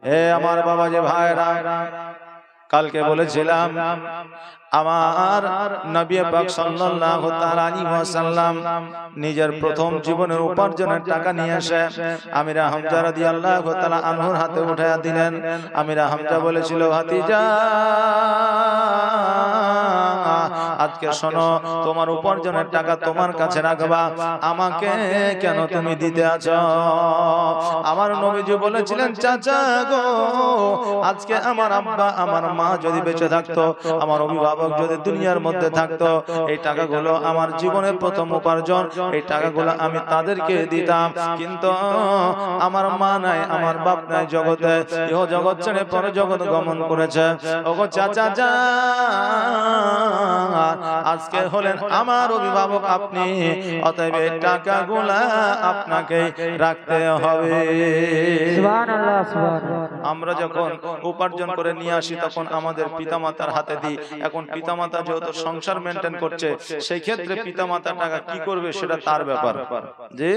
হে আমার বাবা যে ভাইরা, কালকে বলেছিলাম আমার নবী পাক সাল্লাল্লাহু তাআলা আলাইহি ওয়াসাল্লাম নিজের প্রথম জীবনের উপার্জনের টাকা নিয়ে এসে আমিরা হামজা রাদিয়াল্লাহু তাআলা আনহুর হাতে উঠায়া দিলেন। আমিরা হামজা বলেছিল, ভাতিজা আজকে শোনো, তোমার উপার্জনের টাকা তোমার কাছে রাখবা, আমাকে কেন তুমি দিতে আছো? আমার নবীজি বলেছিলেন, চাচা গো, আজকে আমার আব্বা আমার মা যদি বেঁচে থাকতো, আমার অভিভাবক যদি দুনিয়ার মধ্যে থাকতো, এই টাকাগুলো আমার জীবনের প্রথম উপার্জন, এই টাকাগুলো আমি তাদেরকে দিতাম। কিন্তু আমার মা নাই, আমার বাপ নাই জগতে, ইহ জগৎ ছেড়ে পর জগৎ গমন করেছে। ওগো চাচা যা, আজকে হলেন আমার অভিভাবক আপনি, অতএব এই টাকাগুলা আপনাকে রাখতে হবে। সুবহানাল্লাহ, সুবহানাল্লাহ। আমরা যখন উপার্জন করে নিয়ে আসি তখন আমাদের পিতামাতার হাতে দিই। এখন পিতামাতা যেহেতু সংসার মেনটেন করছে, সেই ক্ষেত্রে পিতামাতার টাকা কি করবে সেটা তার ব্যাপার, যে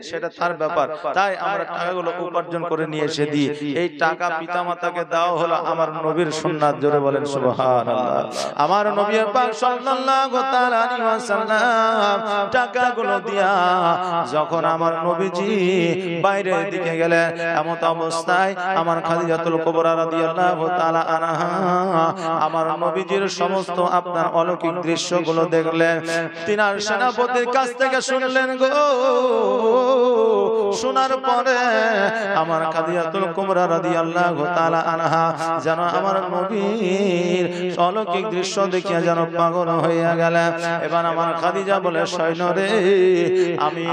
সেটা তার ব্যাপার। তাই আমরা টাকাগুলো উপার্জন করে নিয়ে এসে দিই। এই টাকা পিতামাতাকে দেওয়া হলো আমার নবীর সুন্নাত। জোরে বলেন সুবহানাল্লাহ। আমার নবী পাক সাল্লাল্লাহু তাআলা আলাইহি ওয়াসাল্লাম টাকাগুলো দিয়া যখন আমার নবীজি বাইরের দিকে গেলেন, এমন অবস্থায় আমার খাদিজাতুল কুবরা রাদিয়াল্লাহু তাআলা আনহা আমার নবীজির সমস্ত আপনার অলৌকিক দৃশ্যগুলো দেখলেন। তিনার সেনাপতির কাছ থেকে শুনলেন গো, শোনার পরে আমার খাদিজাতুল কুবরা রাদিয়াল্লাহু তাআলা আনহা যেন আমার নবীর অলৌকিক দৃশ্য দেখিয়া যেন পাগল হইয়া গেলেন। এবার আমার খাদিজা বলে, সৈন্য রে, আমি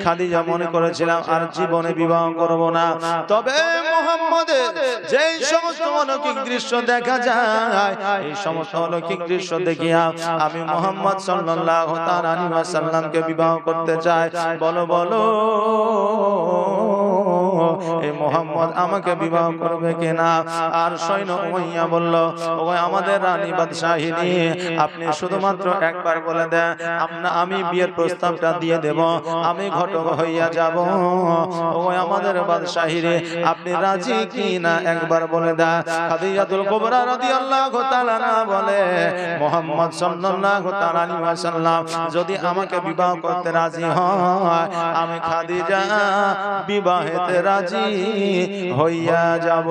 খাদিজা মনে করেছিলাম আর জীবনে বিবাহ করব না, তবে মুহাম্মদের যেই সমস্ত অলৌকিক দৃশ্য দেখা যায়, এই সমস্ত অলৌকিক দৃশ্য দেখিয়া আমি মুহাম্মদ সাল্লাল্লাহু তাআলা আলাইহি ওয়াসাল্লামকে বিবাহ করতে চাই। বলো বলো, এই মুহাম্মদ আমাকে বিবাহ করবে কিনা? আর সৈন্য উমাইয়া বলল, ওই আমাদের রানী বাদশাহিনী, আপনি শুধুমাত্র একবার বলে দেন, আমি বিয়ের প্রস্তাবটা দিয়ে দেব, আমি ঘটক হইয়া যাব। ওই আমাদের বাদশাহিনী, আপনি রাজি কিনা একবার বলে দেন। খাদিজাতুল কুবরা রাদিয়াল্লাহু তাআলা না বলে, মুহাম্মদ সাল্লাল্লাহু তাআলা আলাইহি ওয়াসাল্লাম যদি আমাকে বিবাহ করতে রাজি হয়, আমি খাদিজা বিবাহেতে রাজি হইয়া যাব।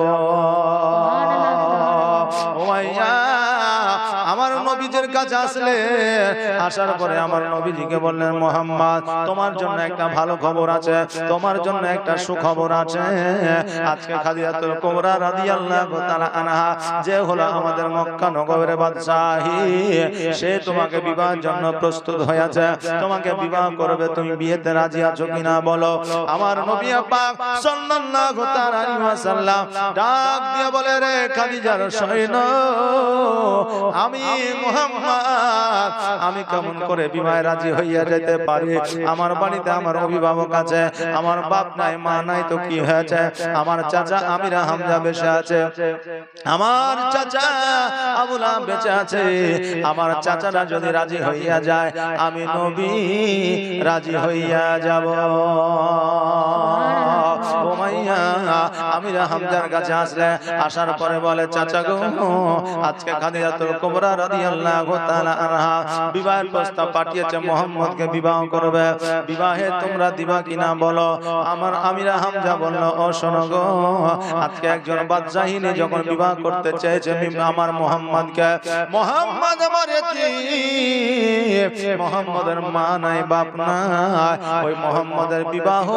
আমার নবীজির কাছে আসলে, আসার পরে আমার নবীজিকে বললেন, মুহাম্মদ তোমার জন্য একটা ভালো খবর আছে, তোমার জন্য একটা সুখবর আছে। আজকে খাদিজাতুল কুবরা রাদিয়াল্লাহু তাআলা আনহা, যে হলো আমাদের মক্কা নগরের বাদশাহী, সে তোমাকে বিবাহের জন্য প্রস্তুত হয়েছে, তোমাকে বিবাহ করবে। তুমি বিয়েতে রাজি আছো কিনা বলো? আমার নবী পাক সাল্লাল্লাহু তাআলা আলাইহি ওয়াসাল্লাম ডাক দিয়ে বলে, রে খাদিজার সৈন্য, আমি মুহাম্মদ, আমি কেমন করে বিবাহে রাজি হইয়া যেতে পারি? আমার বাড়িতে আমার অভিভাবক আছে, আমার বাপ নাই মা নাই, তো কি হয়েছে? আমার চাচা আমিরা হামজা বেঁচে আছে, আমার চাচা আবু লাহাব বেঁচে আছে। আমার চাচারা যদি রাজি হইয়া যায়, আমি নবী রাজি হইয়া যাব। উমাইয়া আমিরা হামজার কাছে আসলে, আসার পরে বলে, চাচা গো, আজকে খাদিজাতুল কুবরা রাদিয়াল্লাহু তাআলা আনহা বিবাহের প্রস্তাব পাঠিয়েছে, মুহাম্মদকে বিবাহ করবে, বিবাহে তোমরা দিবা কিনা বলো? আমার আমিরা হামজা বলল, ও শোনো গো, আজকে একজন বাদশাহিনী যখন বিবাহ করতে চেয়েছে আমার মুহাম্মদকে, মুহাম্মদ আমার এতিম, মুহাম্মদের মা নাই বাপ নাই, ওই মুহাম্মদের বিবাহ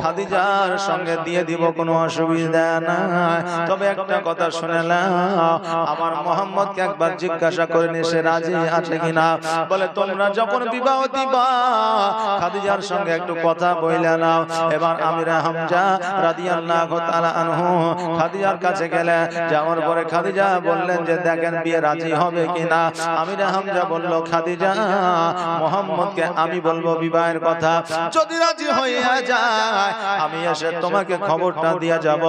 খাদিজার সঙ্গে দিয়ে দিব, কোনো অসুবিধা নাই। তবে একটা কথা শুনে নাও, আমার মুহাম্মদকে একবার জিজ্ঞাসা করে নি সে রাজি আছে কিনা। বলে, তোমরা যখন বিবাহ দিবা খাদিজার সঙ্গে একটু কথা বইলা নাও। এবার আমিরা হামজা রাদিয়াল্লাহু তাআলা আনহু খাদিজার কাছে গেলেন, যাওয়ার পরে খাদিজা বললেন যে দেখেন বিয়ে রাজি হবে কিনা। আমিরা হামজা বলল, খাদিজা, মুহাম্মদকে আমি বলবো বিবাহের কথা, যদি রাজি হইয়া যায় আমি এসে তোমাকে খবরটা খবরটা দিয়ে যাব,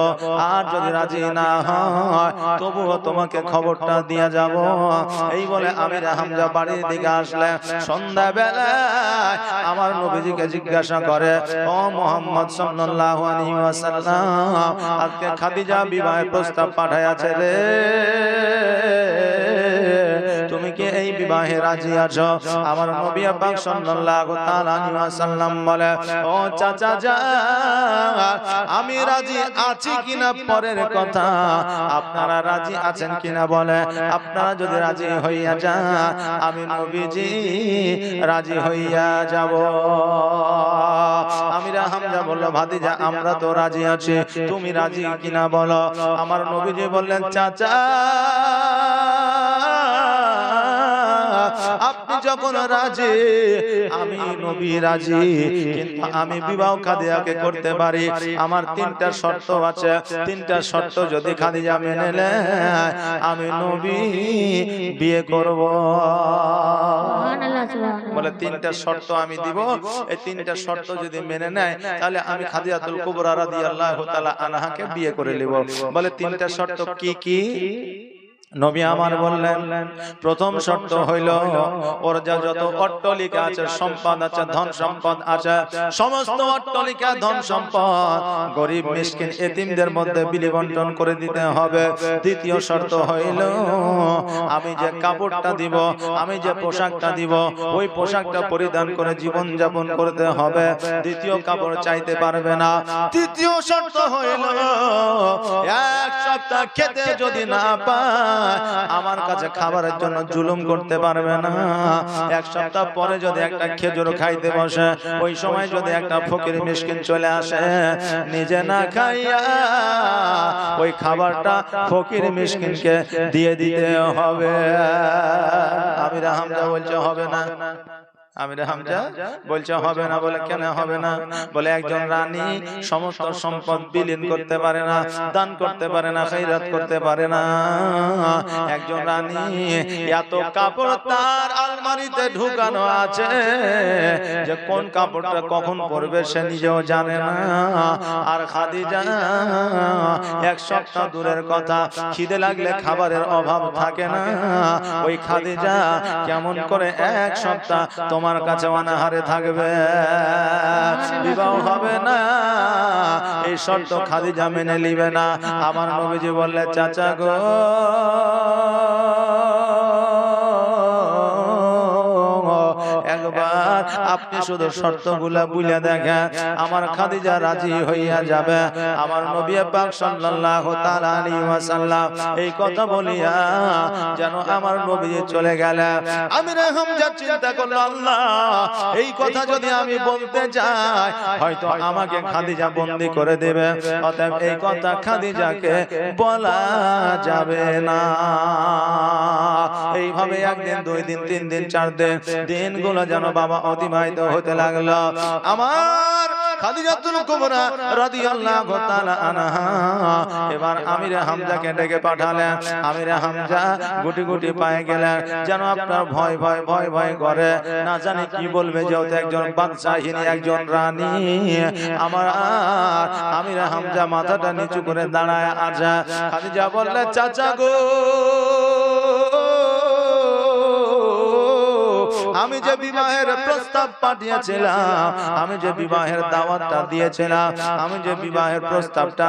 আর যদি রাজি না হয় তবুও তোমাকে খবরটা দিয়ে যাব। এই বলে আমির হামজা বাড়ির দিকে আসলে সন্ধ্যাবেলায় আমার নবীজিকে জিজ্ঞাসা করে, ও মুহাম্মদ সাল্লাল্লাহু আলাইহি ওয়াসাল্লাম, আজকে খাদিজা বিবাহের প্রস্তাব পাঠাইয়াছে রে, তুমি কি এই বিবাহে রাজি আছো? আমার নবী পাক সাল্লাল্লাহু তাআলা আলাইহি ওয়াসাল্লাম বলে, ও চাচা যান, আমি রাজি আছি কিনা পরের কথা, আপনারা রাজি আছেন কিনা বলে। আপনারা যদি রাজি হইয়া যান আমি নবীজি রাজি হইয়া যাব। আমিরা হামজা বলল, ভাতিজা আমরা তো রাজি আছি, তুমি রাজি কিনা বলো। আমার নবীজি বললেন, চাচা আপনি যখন রাজি আমি নবী রাজি, কিন্তু আমি বিবাহ খাদিজাকে করতে পারি। আমার তিনটা শর্ত আছে, তিনটা শর্ত যদি খাদিজা মেনে নেয় আমি নবী বিয়ে করব। বলে তিনটা শর্ত আমি দিব, এই তিনটা শর্ত যদি মেনে নেয় তাহলে আমি খাদিজাতুল কুবরা রাদিয়াল্লাহু তাআলা আনহাকে বিয়ে করে নেব। বলে তিনটা শর্ত কি কি? নবী আমার বললেন, প্রথম শর্ত হইল ওর যত অট্টালিকা আছে, সম্পদ আছে, ধন সম্পদ আছে, সমস্ত অট্টালিকা ধন সম্পদ গরিব মিসকিন এতিমদের মধ্যে বিলি বন্টন করে দিতে হবে। দ্বিতীয় শর্ত হইল আমি যে কাপড়টা দিব, আমি যে পোশাকটা দিব, ওই পোশাকটা পরিধান করে জীবন যাপন করতে হবে, দ্বিতীয় কাপড় চাইতে পারবে না। তৃতীয় শর্ত হইল এক সপ্তাহ খেতে যদি না পায় আমার কাছে খাবারের জন্য জুলুম করতে পারবে না। এক সপ্তাহ পরে যদি একটা খেজুর খাইতে বসে, ওই সময় যদি একটা ফকির মিসকিন চলে আসে, নিজে না খাইয়া ওই খাবারটা ফকির মিসকিনকে দিয়ে দিতে হবে। আমিরা হামজা বলছে হবে না। আমির হামজা বলছে হবে না। বলে কেন হবে না? বলে একজন রানী সমস্ত সম্পদ বিলীন করতে পারে না, দান করতে পারে না, খৈরাত করতে পারে না। একজন রানী এত কাপড় তার আলমারিতে ঢুকানো আছে যে কোন কাপড়টা কখন পরবে সে নিজেও জানে না। আর খাদিজা এক সপ্তাহ দূরের কথা, খিদে লাগলে খাবারের অভাব থাকে না। ওই খাদিজা কেমন করে এক সপ্তাহ তোমার কাছে অনাহারে থাকবে? বিবাহ হবে না, এই শর্ত খাদিজা মেনে নিবে না। আমার নবীজি বললে, চাচা গো একবার আপনি শুধু শর্তগুলা বুঝে দেখেন, আমার খাদিজা রাজি হইয়া যাবে। আমার নবী পাক সাল্লাল্লাহু তাআলা আলাইহি ওয়াসাল্লাম এই কথা বলিয়া যেন আমার নবী চলে গেলেন। আমির হামজা চিন্তা করলো, আল্লাহ এই কথা যদি আমি বলতে যাই হয়তো আমাকে খাদিজা বন্দী করে দেবে, অতএব এই কথা খাদিজাকে বলা যাবে না। এইভাবে একদিন, দুই দিন, তিন দিন, চার দিন, দিনগুলো যেন বাবা অতিবাহিত হতে লাগলো। আমার খাদিজাতুল কুবরা রাদিয়াল্লাহু তাআলা আনহা এবার আমির হামজাকে ডেকে পাঠালেন। আমির হামজা গুটি গুটি পায়ে গেলেন, যেন আপনার ভয় ভয় ভয় ভয় করে, না জানি কি বলবে, যেহেতু একজন বাদশাহিনী, একজন রানী। আমার আমির হামজা মাথাটা নিচু করে দাঁড়ায় আছে। খাদিজা বললে, চাচা গো আমি যে বিবাহের প্রস্তাব পাঠিয়েছিলাম, আমি যে বিবাহের দাওয়াতটা দিয়েছিলাম, আমি যে বিবাহের প্রস্তাবটা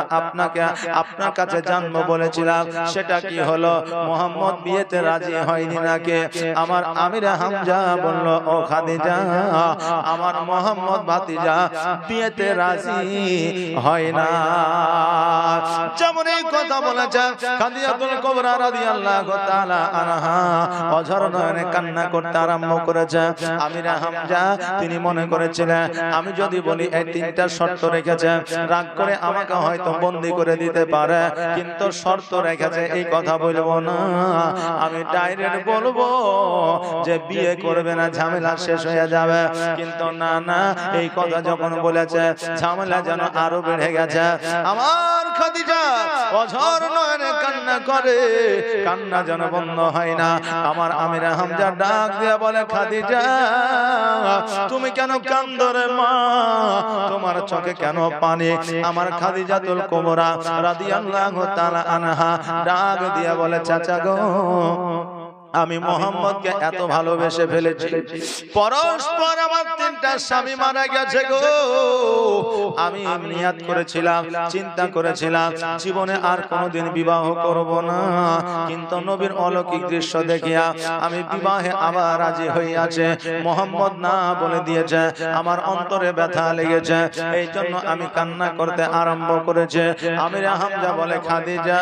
আপনার কাছে জানবো বলেছিলাম, সেটা কি হলো? মুহাম্মদ বিয়েতে রাজি হয়নি নাকি? আমার আমির হামজা বলল, ও খাদিজা আমার মুহাম্মদ ভাতিজা বিয়েতে রাজি হয় না। যেমন এই কথা বলেছে খাদিজাতুল কুবরা রাদিয়াল্লাহু তাআলা আনহা অঝর নয়নে কান্না করতে আরম্ভ করেছে। আমির হামজা তিনি মনে করেছিলেন আমি যদি বলি এই তিনটা শর্ত রেখেছে, রাগ করে আমাকে হয়তো বন্দী করে দিতে পারে, কিন্তু শর্ত রেখেছে এই কথা বলবো না, আমি ডাইরেক্ট বলবো যে বিয়ে করবে না, ঝামেলা শেষ হয়ে যাবে। কিন্তু না না, এই কথা যখন বলেছে ঝামেলা যেন আরো বেড়ে গেছে। আমার খাদিজা অঝর নয়নে কান্না করে, কান্না যেন বন্ধ হয় না। আমার আমির হামজা ডাক দিয়ে বলে, খাদিজা তুমি কেন কান্দো রে মা, তোমার চোখে কেন পানি? আমার খাদিজাতুল কুবরা রাদিয়াল্লাহু তাআলা আনহা ডাক দিয়ে বলে চাচা গো, আমি মোহাম্মদকে এত ভালোবেসে ফেলেছি, পরস্পর আমার তিনটা স্বামী মারা গেছে গো, আমি নিয়াত করেছিলাম, চিন্তা করেছিলাম জীবনে আর কোনোদিন বিবাহ করব না, কিন্তু নবীর অলৌকিক দৃশ্য দেখিয়া আমি বিবাহে আবার রাজি হইয়াছে। মোহাম্মদ না বলে দিয়েছে, আমার অন্তরে ব্যথা লেগেছে, এই জন্য আমি কান্না করতে আরম্ভ করেছে। আমির হামজা বলে খাদিজা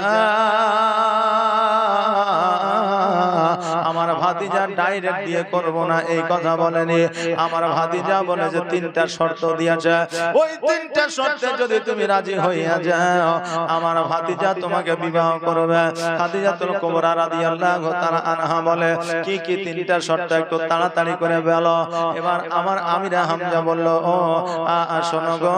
আমার ভাতিজা ডাইরেক্ট বিয়ে করব না এই কথা বলেনি, আমার ভাতিজা বলে যে তিনটা শর্ত দিয়েছে, ওই তিনটা শর্তে যদি তুমি রাজি হইয়া যাও আমার ভাতিজা তোমাকে বিবাহ করবে। খাদিজাতুল কুবরা রাদিয়াল্লাহু তাআলা আনহা বলে কি কি তিনটা শর্ত একটু তাড়াতাড়ি করে বলো। এবার আমার আমিরা হামজা বলল ও শোনো গো,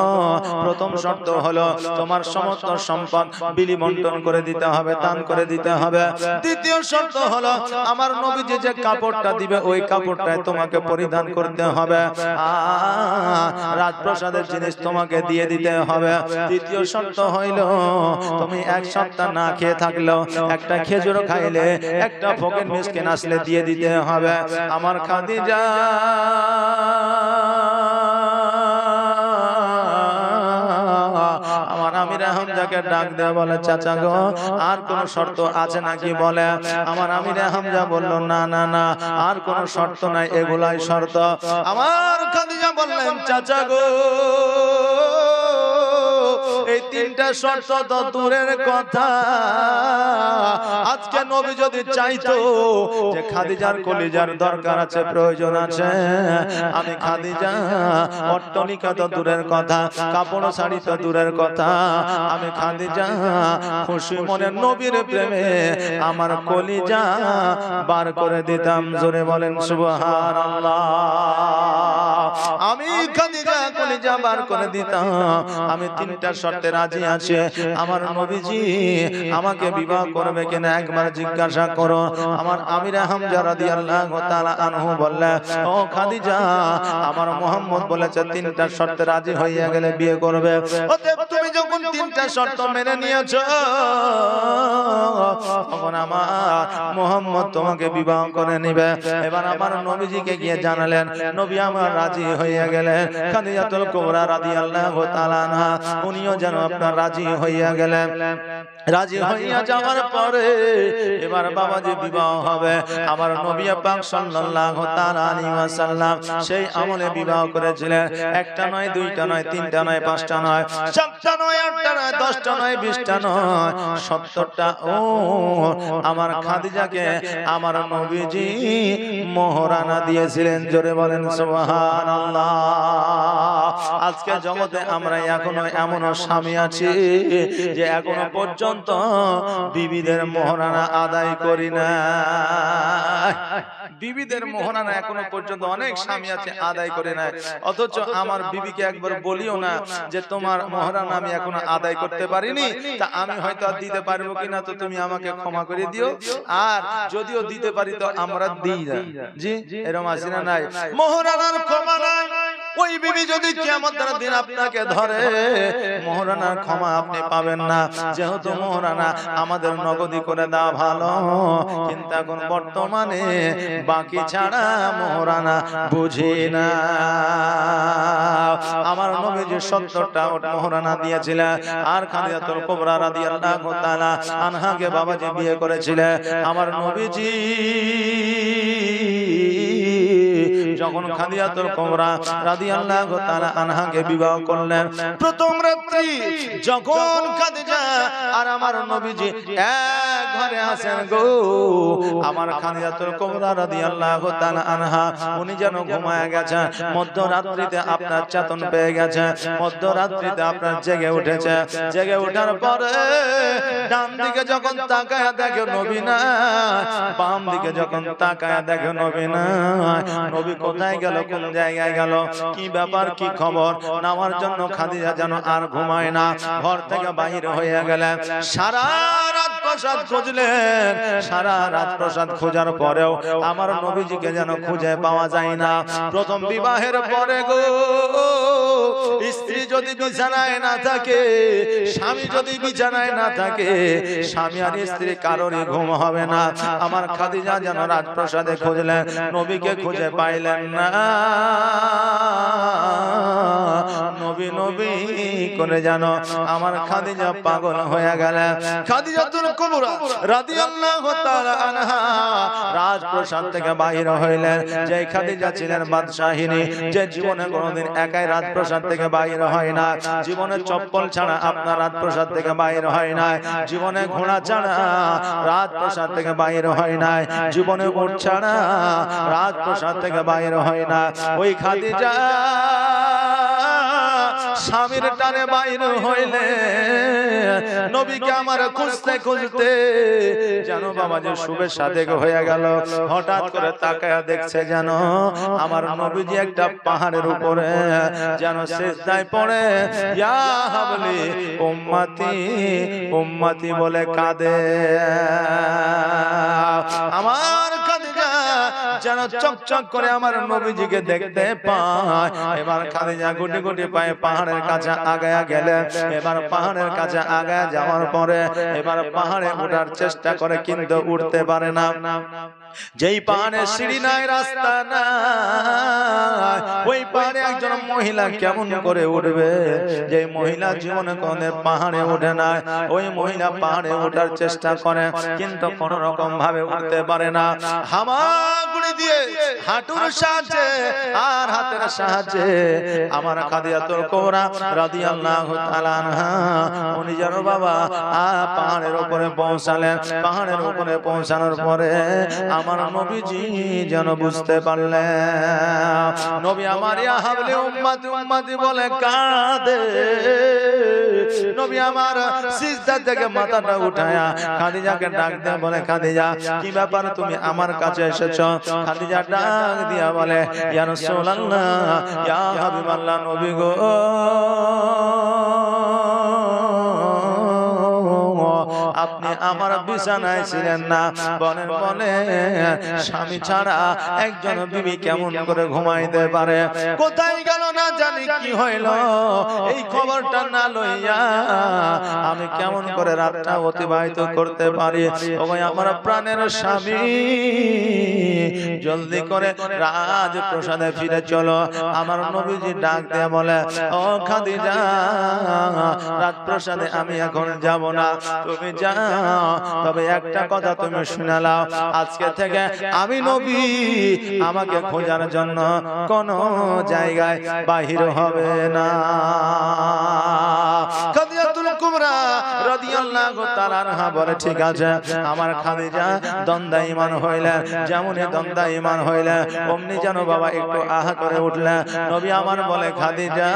প্রথম শর্ত হলো তোমার সমস্ত সম্পদ বিলি বন্টন করে দিতে হবে, দান করে দিতে হবে। দ্বিতীয় শর্ত হলো আমার নবীজি যে কাপড়টা দিবে ওই কাপড়টাই তোমাকে পরিধান করতে হবে, রাজপ্রাসাদের জিনিস তোমাকে দিয়ে দিতে হবে। তৃতীয় শর্ত হইল তুমি এক সপ্তাহ না খেয়ে থাকলেও একটা খেজুর খাইলে, একটা ফকির মিসকিন আসলে দিয়ে দিতে হবে। আমার খাদিজা আমার আমির হামজাকে ডাক দেয়া বলে চাচা গো আর কোন শর্ত আছে নাকি বলে। আমার আমির হামজা বলল না না না আর কোন শর্ত নাই, এগুলাই শর্ত। আমার খাদিজা বললেন চাচা গো এই তিনটা শর্ত তো দূরের কথা, আজকে নবী যদি চাইতো যে খাদিজার কলিজার দরকার আছে, প্রয়োজন আছে, আমি খাদিজা অট্টালিকা তো দূরের কথা, কাপড় শাড়ি তো দূরের কথা, আমি খাদিজা খুশি মনে নবীর প্রেমে আমার কলিজা বার করে দিতাম। জোরে বলেন সুবহানাল্লাহ। আমি খাদিজা কলিজা বার করে দিতাম। আমি তিনটা শর্তে রাজি আছি, আমার নবীজি আমাকে বিবাহ করবে কিনা একবার জিজ্ঞাসা করো। আমার আমির হামজা রাদিয়াল্লাহু তাআলা আনহু বললেন ও খাদিজা আমার মোহাম্মদ বলেছে তিনটা শর্তে রাজি হইয়া গেলে বিয়ে করবে, অতএব তুমি যখন তিনটা শর্ত মেনে নিয়েছো তখন আমার মোহাম্মদ তোমাকে বিবাহ করে নেবে। এবার আমার নবীজিকে গিয়ে জানালেন, নবী আমার রাজি হইয়া গেলেন। খাদিজাতুল কুবরা রাদিয়াল্লাহু তাআলা আনহা উনিও যেন আপনার রাজি হইয়া গেলেন। রাজি হইয়া যাওয়ার পরে এবার বাবাজি বিবাহ হবে। আমার নবী পাক সাল্লাল্লাহু তাআলা আলাইহি ওয়াসাল্লাম সেই আমলে বিবাহ করেছিলেন। একটা নয়, দুইটা নয়, তিনটা নয়, পাঁচটা নয়, সাতটা নয়, আটটা নয়, 10টা নয়, 20টা নয়, 70টা ও আমার খাদিজাকে আমার নবীজি মোহরানা দিয়েছিলেন। জোরে বলেন সুবহানাল্লাহ। আজকে জগতে আমরা এখনো এমন স্বামী আছি যে এখনো পর্যন্ত বিবিদের মোহরানা আদায় করি না। বিবিদের মোহরানা এখনো পর্যন্ত অনেক স্বামী আছে আদায় করে না, অথচ আমার বিবিকে একবার বলিও না যে তোমার মোহরানা আমি এখনো আদায় করতে পারিনি, তা আমি হয়তো আর দিতে পারবো কিনা, তো তুমি আমাকে ক্ষমা করে দিও, আর যদিও দিতে পারি তো আমরা দিই না। জি এরকম আছে না নাই? মোহরানার ক্ষমা নাই। ওই বিবি যদি কিয়ামতের দিন আপনাকে ধরে মোহরানার ক্ষমা আপনি পাবেন না। যেহেতু মোহরানা আমাদের নগদি করে দেওয়া ভালো, কিন্তু এখন বর্তমানে বাকি ছাড়া মোহরানা বুঝি না। আমার নবীজি 70টা মোহরানা দিয়েছিলেন। আর খাদিজাতুল কুবরা রাদিয়াল্লাহু তাআলা আনহাকে বাবাজি বিয়ে করেছিলেন। আমার নবীজি যখন খাদিজাতুল কুবরা রাদিয়াল্লাহু তাআলা আনহাকে বিবাহ করলেন, প্রথম রাত্রি যখন খাদিজা আর আমার নবীজি এক ঘরে আছেন গো, আমার খাদিজাতুল কুবরা রাদিয়াল্লাহু তাআলা আনহা উনি যেন ঘুমায় গেছেন। মধ্যরাত্রিতে আপনার চেতন পেয়ে গেছে, মধ্যরাত্রিতে আপনার জেগে উঠেছে। জেগে ওঠার পরে ডান দিকে যখন তাকায়া দেখে নবী না, বাম দিকে যখন তাকায়া দেখে নবী না। নবী কোথায় গেল, কোন জায়গায় গেল, কি ব্যাপার, কি খবর? নামার জন্য খাদিজা যেন আর ঘুমায় না, ঘর থেকে বাহির হয়ে গেলেন। সারা রাত প্রসাদ খুঁজলেন, সারা রাত প্রসাদ খোঁজার পরেও আমার নবীজিকে যেন খুঁজে পাওয়া যায় না। প্রথম বিবাহের পরে গো, স্ত্রী যদি বিছানায় না থাকে, স্বামী যদি বিছানায় না থাকে, স্বামী আর স্ত্রী কারোরই ঘুম হবে না। আমার খাদিজা যেন রাজপ্রাসাদে খুঁজলেন, নবীকে খুঁজে পাইলেন না। নবী নবী করে জানো আমার খাদিজা পাগল হয়ে গেলেন। খাদিজাতুল কুবরা রাদিয়াল্লাহু তাআলা আনহা রাজপ্রাসাদ থেকে বাইর হইলেন। যে খাদিজা ছিলেন বাদশাহিনী, যে জীবনে কোনোদিন একাই রাজপ্রাসাদ থেকে বাইর হয় না, জীবনে চপ্পল ছাড়া আপনার রাজপ্রাসাদ থেকে বাইর হয় না, জীবনে ঘোড়া ছাড়া রাজপ্রাসাদ থেকে বাইর হয় না, জীবনে উট ছাড়া রাজপ্রাসাদ থেকে বাইর হয় না। ওই খাদিজা স্বামীর টানে বাইর হইলে নবীকে আমার খুঁজতে খুঁজতে যেন বাবা যে শুভে সাদেক হয়ে গেল। হঠাৎ করে তাকায়া দেখছে যেন আমার নবীজি একটা পাহাড়ের উপরে যেন সিজদায় পড়ে ইয়া হাবলি উম্মতি উম্মতি বলে কাঁদে। আমার খাদিজা যেন চকচক করে আমার নবীজিকে দেখতে পায়। এবার খাদিজা গুটি গুটি পায়ে পাহাড়ের কাছে আগায়া গেলে, এবার পাহাড়ের কাছে আগায়া যাওয়ার পরে এবার পাহাড়ে ওঠার চেষ্টা করে কিন্তু উঠতে পারে না। যেই পাহাড়ে সিঁড়ি নাই, রাস্তা নাই, ওই পাহাড়ে একজন মহিলা কেমন করে উঠবে? যে মহিলা জীবনে কোনদিন পাহাড়ে ওঠে না, ওই মহিলা পাহাড়ে ওঠার চেষ্টা করে কিন্তু কোন রকম ভাবে উঠতে পারে না। হামাগুড়ি দিয়ে হাঁটুর সাহায্যে আর হাতের সাহায্যে আমার খাদিজাতুল কুবরা রাদিয়াল্লাহু তাআলা আনহা উনি যেন বাবা পাহাড়ের উপরে পৌঁছালেন। পাহাড়ের উপরে পৌঁছানোর পরে আমার নবীজি যেন বুঝতে পারলেন, নবী আমার ইয়া হাবলি উম্মতি উম্মতি বলে কাঁদে। নবী আমার সিজদা থেকে মাথাটা উঠায়া খাদিজাকে ডাক দিয়ে বলে, খাদিজা কি ব্যাপার, তুমি আমার কাছে এসেছো? খাদিজা ডাক দিয়া বলে, ইয়া রাসূলুল্লাহ, ইয়া হাবিবাল্লাহ, নবী গো, আপনি আমার বিছানায় ছিলেন না, বলেন বলে স্বামী ছাড়া একজন বিবি কেমন করে ঘুমাইতে পারে? কোথায় গেল না জানি, কি হইল, এই খবরটা না লইয়া আমি কেমন করে রাতটা অতিবাহিত করতে পারি? ওই আমার প্রাণের স্বামী, জলদি করে রাজপ্রাসাদে ফিরে চলো। আমার নবীজি ডাক দিয়ে বলে, ও খাদিজা, রাজপ্রাসাদে আমি এখন যাব না, তুমি যাও, তবে একটা কথা তুমি শুনে নাও, আজকে থেকে আমি নবী আমাকে খোঁজার জন্য কোন জায়গায় বাহির হবে না। খাদিজাতুল কুবরা রাদিয়াল্লাহু তাআলা আনহা বলে, ঠিক আছে। আমার খাদিজা দ্বন্দ্বা ঈমান হইলেন, যেমনই দ্বন্দ্বা ঈমান হইলেন অমনি যেন বাবা একটু আহা করে উঠলেন। নবী আমার বলে, খাদিজা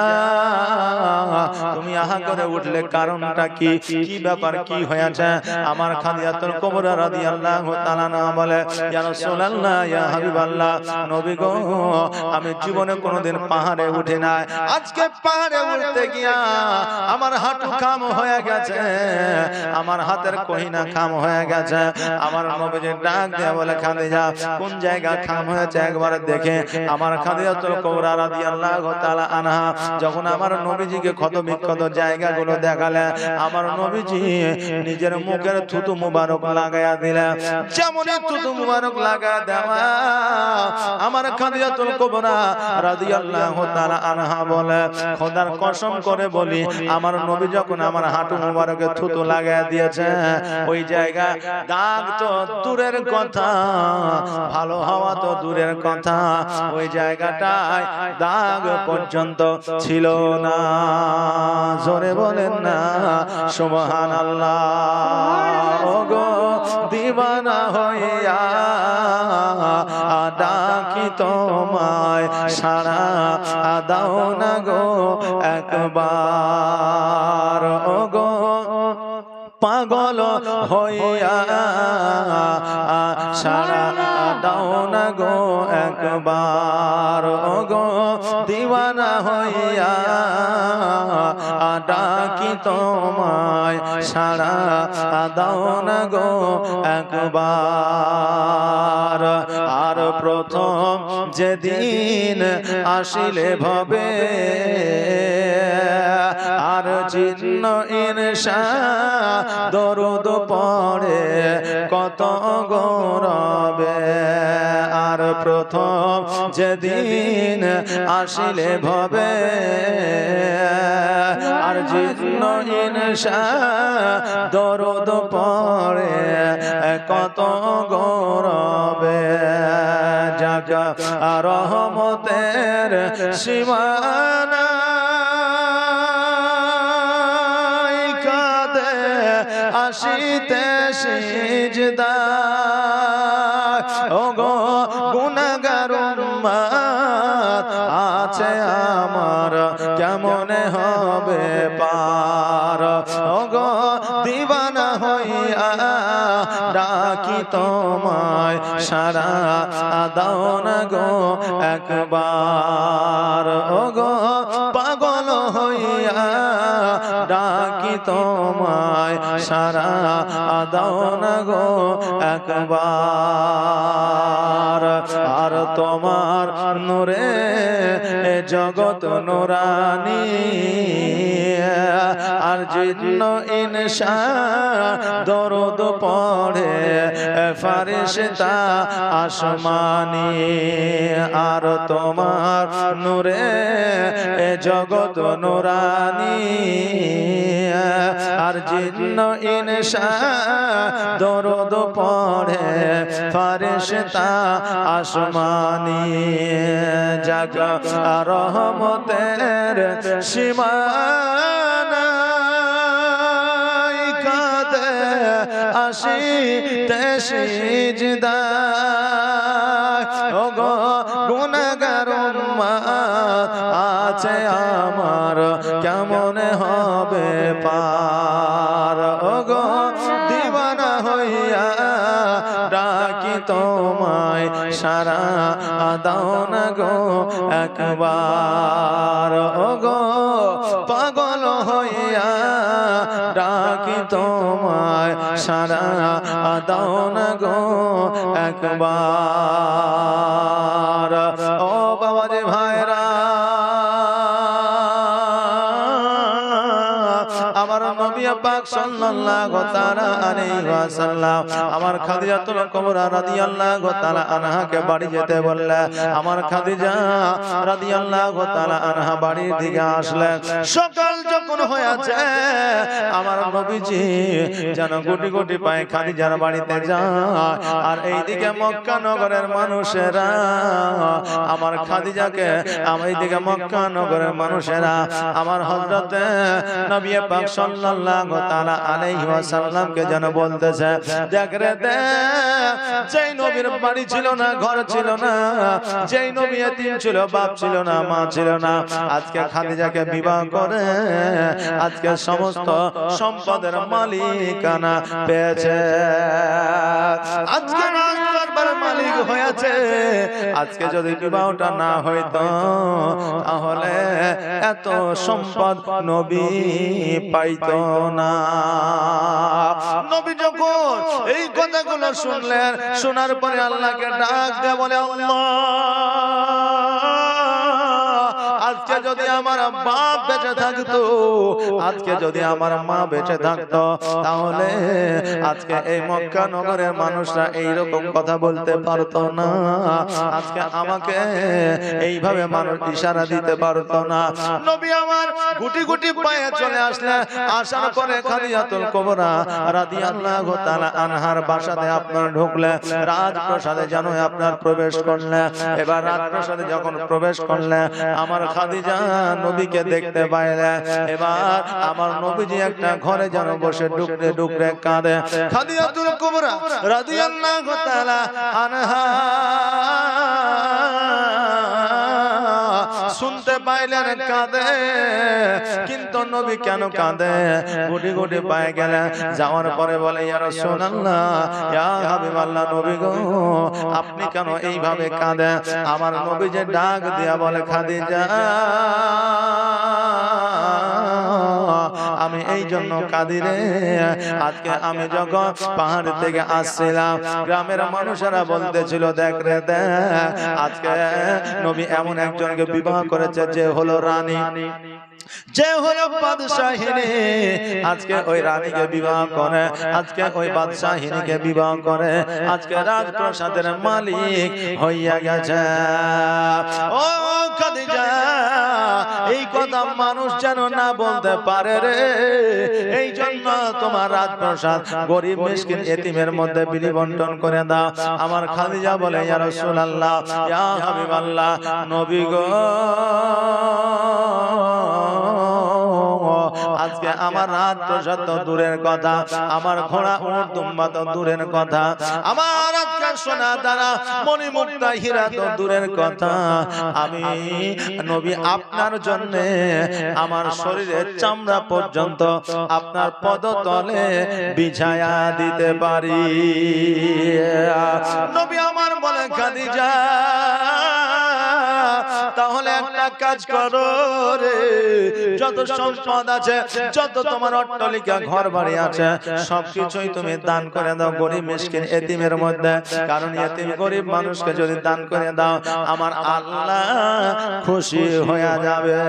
তুমি আহা করে উঠলে কারণটা কি? কি ব্যাপার, কি হয়েছে? আমার খাদিজাতুল কুবরা রাদিয়াল্লাহু তাআলা আনহা বলে, ইয়া রাসূলুল্লাহ, ইয়া হাবিবাল্লাহ, নবী গো, আমি জীবনে কোনোদিন পাহাড়ে উঠি নাই, আজকে পাহাড়ে উঠতে গিয়া আমার হাঁটু খাম হয়ে গেছে, আমার হাতের কহিনা খাম হয়ে গেছে। আমার নবীজি ডাক দিয়ে বলে, খাদিজা কোন জায়গা খাম হয়েছে একবার দেখে। আমার খাদিজাতুল কুবরা রাদিয়াল্লাহু তাআলা আনহা যখন আমার নবীজিকে ক্ষত বিক্ষত জায়গাগুলো দেখালেন, আমার নবীজি নিজের মুখের থুতু মুবারক লাগায়া দিলেন। যেমনই থুতু মুবারক লাগা দেওয়া, আমার খাদিজাতুল কুবরা রাদিয়াল্লাহু তাআলা আনহা বলে, খোদার কসম করে বলি, আমার নবী যখন আমার হাঁটু মুবারকে থুতু লাগায়া দিয়েছে, ওই জায়গা দাগ তো দূরের কথা, ভালো হওয়া তো দূরের কথা, ওই জায়গাটায় দাগ পর্যন্ত ছিল না। জোরে বলেন না সুবহানাল্লাহ। ওগো দিওয়ানা হইয়া ডাকি তোমায়, সারা দাও না গো একবার। ওগো পাগল হইয়া সারা দাও না গো একবার ও গো দিওয়ানা হইয়া ডাকি তোমায় সারা দাও না গো একবার আর প্রথম যেদিন আসিলে ভবে আর জিন্ন ইনসা দরুদ পড়ে কত গৌরবে আর প্রথম যেদিন আসিলে ভবে আর জিন্ন ইনসা দরুদ পড়ে কত গৌরবে জাগা রহমতের সীমানা আসিতে সিজদা ও গো গুনাহগার উম্মত আছে আমার কেমন হবে পার ও গো দিওয়ানা হইয়া ডাকি তোমায় সারা দাও না গো একবার ও গো পাগল হইয়া ডাকি তোমায় সারা দাও না গো একবার আর তোমার নূরে জগৎ নূরানী আর জিন্ন ইনসা দরুদ পড়ে ফারিস্তা আসমানী আর তোমার নূরে জগৎ নূরানী আর জিন্ন ইনসা দরুদ পড়ে ফারিস্তা আসমানী জাগা রহমতের সীমানা কাঁদে আসিতে সিজদা ও গো গুনাহগার উম্মত আছে আমার কেমন হবে পার ও গো দিওয়ানা হইয়া ডাকি তোমায় সারা দাও না গো একবার ও গো পাগল হইয়া ডাকি তোমায় সারা দাও না গো একবার ও বাবা রে ভাইরা আমার নবী পাক সাল্লাল্লাহু তাআলা আলাইহি ওয়াসাল্লাম আমার খাদিজাতুল কুবরা রাদিয়াল্লাহু তাআলা আনহাকে বাড়ি যেতে বললেন আমার খাদিজা রাদিয়াল্লাহু তাআলা আনহা বাড়ির দিকে আসলেন সকাল যখন হয়েছে আমার নবীজি যেন গুটি গুটি পায়ে খাদিজার বাড়িতে যায় আর এইদিকে মক্কা নগরের মানুষেরা আমার খাদিজাকে এইদিকে মক্কা নগরের মানুষেরা আমার হযরতে নবী পাক সাল্লাল্লাহু তাআলা আলাইহি ওয়াসাল্লামকে যেন বলতেছে দেখ রে দেখ যেই নবীর বাড়ি ছিল না ঘর ছিল না যেই নবী এতিম ছিল বাপ ছিল না মা ছিল না আজকে খাদিজাকে বিবাহ করে আজকে সমস্ত সম্পদের মালিকানা পেয়েছে আজকে রাজদরবারের মালিক হয়েছে আজকে যদি বিবাহটা না হইতো তাহলে এত সম্পদ নবী পাইতো না নবী যখন এই কথাগুলো শুনলেন শোনার পরে আল্লাহকে ডাক দিয়ে বলে আল্লাহ আজকে যদি আমার বাপ বেঁচে থাকতো আজকে যদি আমার মা বেঁচে থাকতো তাহলে আজকে এই মক্কা নগরের মানুষরা এই রকম কথা বলতে পারতো না আজকে আমাকে এইভাবে মানুষ ইশারা দিতে পারতো না নবী আমার গুটি গুটি পায়ে চলে আসলে আসার পরে খাদিজাতুল কুবরা রাদিয়াল্লাহু তাআলা আনহার বাসাতে আপনার ঢুকলে রাজপ্রাসাদে যেন আপনার প্রবেশ করলে এবার রাজপ্রাসাদে যখন প্রবেশ করলে আমার খাদিজা নবীকে দেখতে পাইলে এবার আমার নবীজি একটা ঘরে যেন বসে ডুকরে ডুকরে কাঁদে খাদিজাতুল কুবরা রাদিয়াল্লাহু তাআলা আনহা শুনতে পাইলেন কাঁদে, কিন্তু নবী কেন কাঁদে? গুটি গুটি পায়ে গেলেন, যাওয়ার পরে বলে ইয়া রাসূলুল্লাহ, ইয়া হাবিবাল্লাহ, নবী গো আপনি কেন এইভাবে কাঁদেন? আমার নবী যে ডাক দিয়া বলে খাদিজা আমি এই জন্য কাঁদি রে, আজকে আমি যখন পাহাড় থেকে আসছিলাম গ্রামের মানুষেরা বলতেছিল দেখ রে দেখ, আজকে নবী এমন একজনকে বিবাহ করেছে যে হলো রানী, যে হলো বাদশাহিনী, আজকে ওই রানীকে বিবাহ করে, আজকে ওই বাদশাহিনীকে বিবাহ করে, আজকে রাজপ্রাসাদের মালিক হইয়া গেছে। ও খাদিজা, এই কথা মানুষ যেন না বলতে পারে রে, এই জন্য তোমার রাজপ্রাসাদ গরিব মিসকিন এতিমের মধ্যে বিলি বন্টন করে দাও। আমার খাদিজা বলে ইয়া রাসূলুল্লাহ, ইয়া হাবিবাল্লাহ, নবী গো আজকে আমার রাজপ্রাসাদ তো দূরের কথা, আমার ঘোড়া উট দুম্বা তো দূরের কথা, আমার আজকে সোনা দানা মণিমুক্তা হীরা তো দূরের কথা, আমি নবী আপনার জন্য আমার শরীরের চামড়া পর্যন্ত আপনার পদতলে বিছায়া দিতে পারি। নবী আমার বলে খাদিজা তাহলে একটা কাজ করো রে, যত সম্পদ আছে, যত তোমার অট্টালিকা ঘর বাড়ি আছে, সবকিছুই তুমি দান করে দাও গরিব মিসকিন এতিমের মধ্যে, কারণ এতিম গরিব মানুষকে যদি দান করে দাও আমার আল্লাহ খুশি হয়ে যাবে।